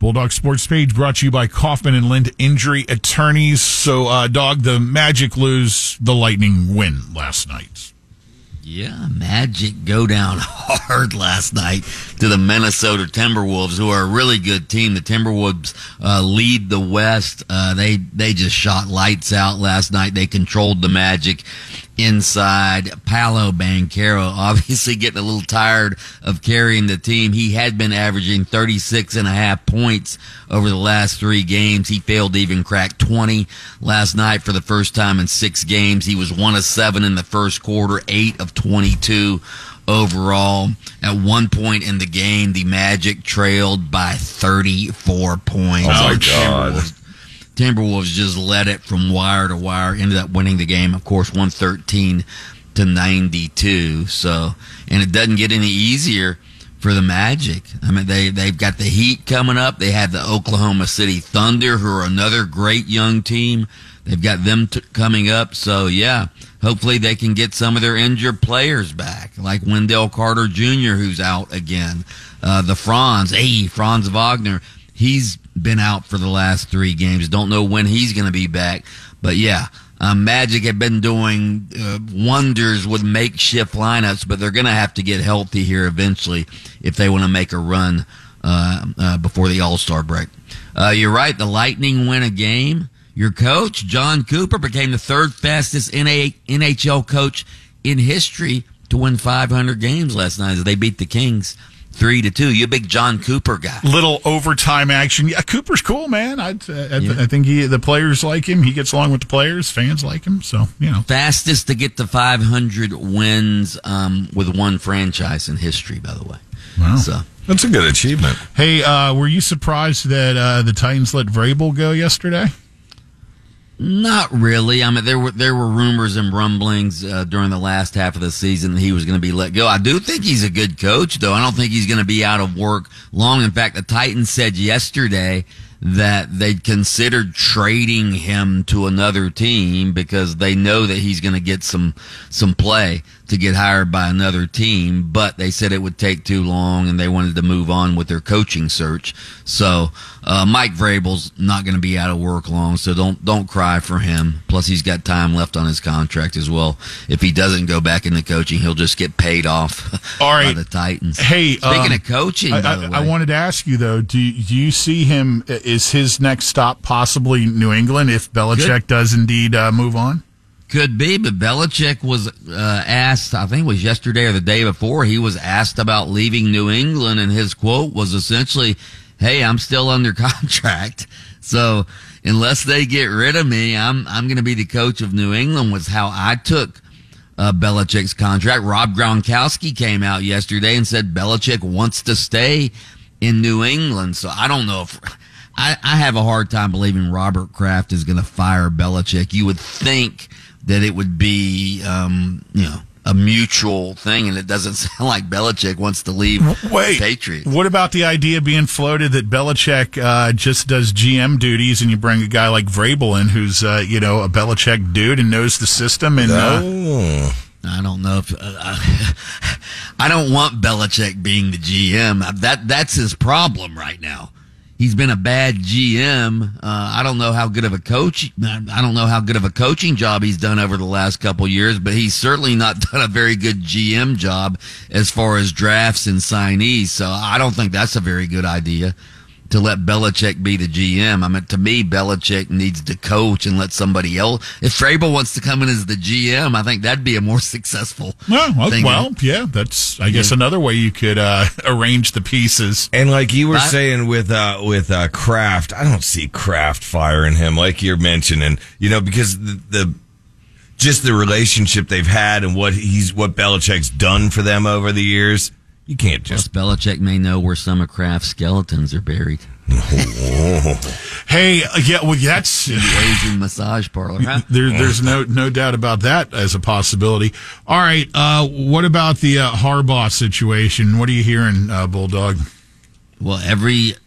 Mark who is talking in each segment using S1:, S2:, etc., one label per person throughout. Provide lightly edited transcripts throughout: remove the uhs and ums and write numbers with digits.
S1: Bulldog Sports page brought to you by Kaufman and Lind Injury Attorneys. So, Dog, the Magic lose, the Lightning win last night.
S2: Yeah, Magic go down hard last night to the Minnesota Timberwolves, who are a really good team. The Timberwolves lead the West. They just shot lights out last night. They controlled the Magic inside. Paolo Banchero obviously getting a little tired of carrying the team. He had been averaging 36.5 points over the last 3 games. He failed to even crack 20 last night for the first time in 6 games. He was 1 of 7 in the first quarter, 8 of 22 overall. At one point in the game, the Magic trailed by 34 points.
S3: Oh, my God.
S2: Timberwolves just led it from wire to wire, ended up winning the game, of course, 113-92. So, and it doesn't get any easier for the Magic. I mean, they've got the Heat coming up. They have the Oklahoma City Thunder, who are another great young team. They've got them coming up. So, yeah, hopefully they can get some of their injured players back, like Wendell Carter Jr., who's out again. Franz Wagner, he's been out for the last 3 games. Don't know when he's going to be back. But, yeah, Magic have been doing wonders with makeshift lineups, but they're going to have to get healthy here eventually if they want to make a run before the All-Star break. You're right, the Lightning win a game. Your coach, John Cooper, became the 3rd fastest NHL coach in history to win 500 games last night as they beat the Kings 3-2. You a big John Cooper guy.
S1: Little overtime action. Yeah, Cooper's cool, man. I think the players like him. He gets along with the players. Fans like him. So, you know.
S2: Fastest to get to 500 wins with one franchise in history, by the way.
S1: Wow.
S2: So
S3: that's a good achievement.
S1: Hey, were you surprised that the Titans let Vrabel go yesterday?
S2: Not really. I mean, there were rumors and rumblings during the last half of the season that he was going to be let go. I do think he's a good coach, though. I don't think he's going to be out of work long. In fact, the Titans said yesterday that they'd considered trading him to another team because they know that he's going to get some play to get hired by another team, but they said it would take too long and they wanted to move on with their coaching search. So Mike Vrabel's not going to be out of work long, so don't cry for him. Plus, he's got time left on his contract as well. If he doesn't go back into coaching, he'll just get paid off by the Titans.
S1: Hey,
S2: speaking of coaching, by the way,
S1: I wanted to ask you, though, do you see him, is his next stop possibly New England if Belichick does indeed move on?
S2: Could be, but Belichick was asked, I think it was yesterday or the day before, he was asked about leaving New England, and his quote was essentially, hey, I'm still under contract, so unless they get rid of me, I'm going to be the coach of New England, was how I took Belichick's contract. Rob Gronkowski came out yesterday and said Belichick wants to stay in New England, so I don't know if... I have a hard time believing Robert Kraft is going to fire Belichick. You would think that it would be, a mutual thing, and it doesn't sound like Belichick wants to leave the Patriots.
S1: What about the idea being floated that Belichick just does GM duties, and you bring a guy like Vrabel in, who's a Belichick dude and knows the system? And
S2: I don't know if I don't want Belichick being the GM. That's his problem right now. He's been a bad GM. I don't know how good of a coach. I don't know how good of a coaching job he's done over the last couple years, but he's certainly not done a very good GM job as far as drafts and signees. So I don't think that's a very good idea to let Belichick be the GM. I mean, to me, Belichick needs to coach and let somebody else. If Vrabel wants to come in as the GM, I think that'd be a more successful thing.
S1: Well, yeah, that's, I guess, another way you could arrange the pieces.
S3: And like you were saying with Kraft, I don't see Kraft firing him like you're mentioning, because the relationship they've had and what Belichick's done for them over the years. You can't just...
S2: Plus, Belichick may know where some of Kraft's skeletons are buried.
S1: Hey, yeah, well, that's...
S2: In the Asian massage parlor, huh?
S1: There's no doubt about that as a possibility. All right, what about the Harbaugh situation? What are you hearing, Bulldog?
S2: Well,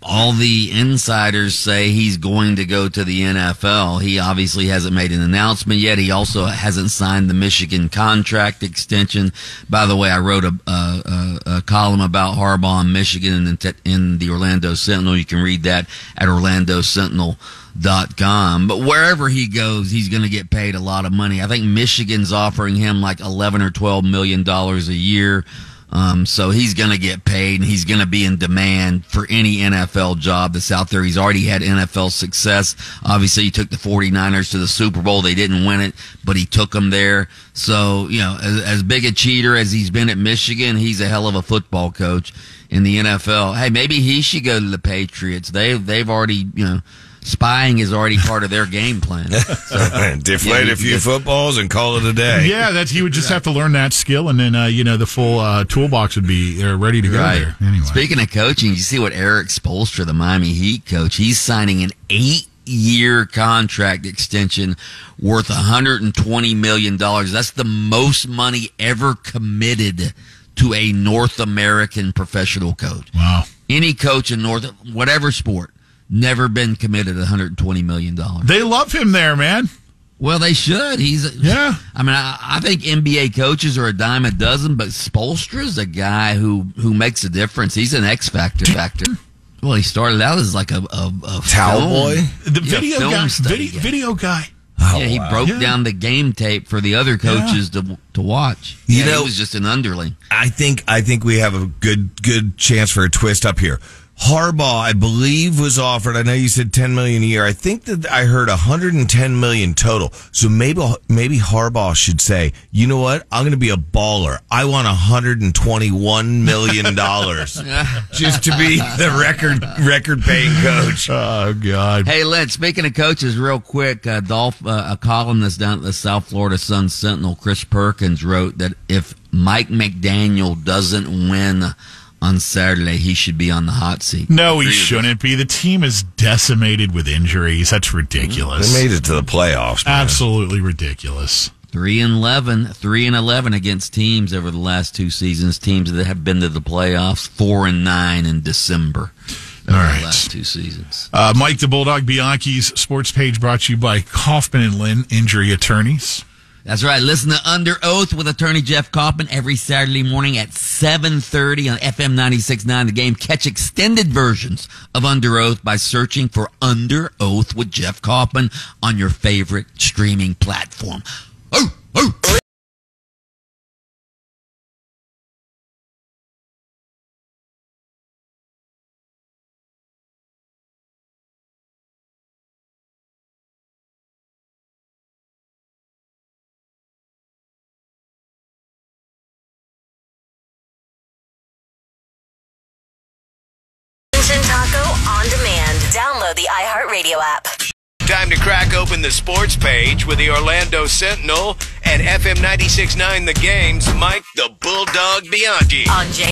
S2: all the insiders say he's going to go to the NFL. He obviously hasn't made an announcement yet. He also hasn't signed the Michigan contract extension. By the way, I wrote a column about Harbaugh in Michigan in the Orlando Sentinel. You can read that at orlandosentinel.com. But wherever he goes, he's going to get paid a lot of money. I think Michigan's offering him like $11 or $12 million a year. So he's going to get paid, and he's going to be in demand for any NFL job that's out there. He's already had NFL success. Obviously, he took the 49ers to the Super Bowl. They didn't win it, but he took them there. So, as big a cheater as he's been at Michigan, he's a hell of a football coach in the NFL. Hey, maybe he should go to the Patriots. They've already, spying is already part of their game plan. So,
S3: deflate a few footballs and call it a day.
S1: Yeah, he would just have to learn that skill, and then the full toolbox would be ready to go there. Anyway,
S2: speaking of coaching, you see what Eric Spoelstra, the Miami Heat coach, he's signing an 8-year contract extension worth $120 million. That's the most money ever committed to a North American professional coach.
S1: Wow!
S2: Any coach in whatever sport. Never been committed $120 million.
S1: They love him there, man.
S2: Well, they should.
S1: Yeah.
S2: I mean, I think NBA coaches are a dime a dozen, but Spoelstra's a guy who makes a difference. He's an X factor. Well, he started out as like a
S3: towel boy,
S1: the video guy.
S2: Oh, yeah, he broke down the game tape for the other coaches to watch. He was just an underling.
S3: I think we have a good chance for a twist up here. Harbaugh, I believe, was offered. I know you said $10 million a year. I think that I heard $110 million total. So maybe Harbaugh should say, you know what? I'm going to be a baller. I want $121 million just to be the record paying coach.
S1: Oh God!
S2: Hey, Lynn. Speaking of coaches, real quick, a columnist down at the South Florida Sun Sentinel, Chris Perkins, wrote that if Mike McDaniel doesn't win on Saturday, he should be on the hot seat.
S1: No, he shouldn't be. The team is decimated with injuries. That's ridiculous.
S3: They made it to the playoffs, man.
S1: Absolutely ridiculous.
S2: 3-11 against teams over the last two seasons. Teams that have been to the playoffs. 4-9 in December.
S1: All right.
S2: The last two seasons.
S1: Mike the Bulldog Bianchi's sports page brought to you by Kaufman and Lynn Injury Attorneys.
S2: That's right. Listen to Under Oath with attorney Jeff Kaufman every Saturday morning at 7:30 on FM 96.9 The Game. Catch extended versions of Under Oath by searching for Under Oath with Jeff Kaufman on your favorite streaming platform. Oh, oh.
S4: Taco on demand. Download the iHeartRadio app.
S5: Time to crack open the sports page with the Orlando Sentinel and FM 96.9 The Game's Mike the Bulldog Bianchi.
S4: On J.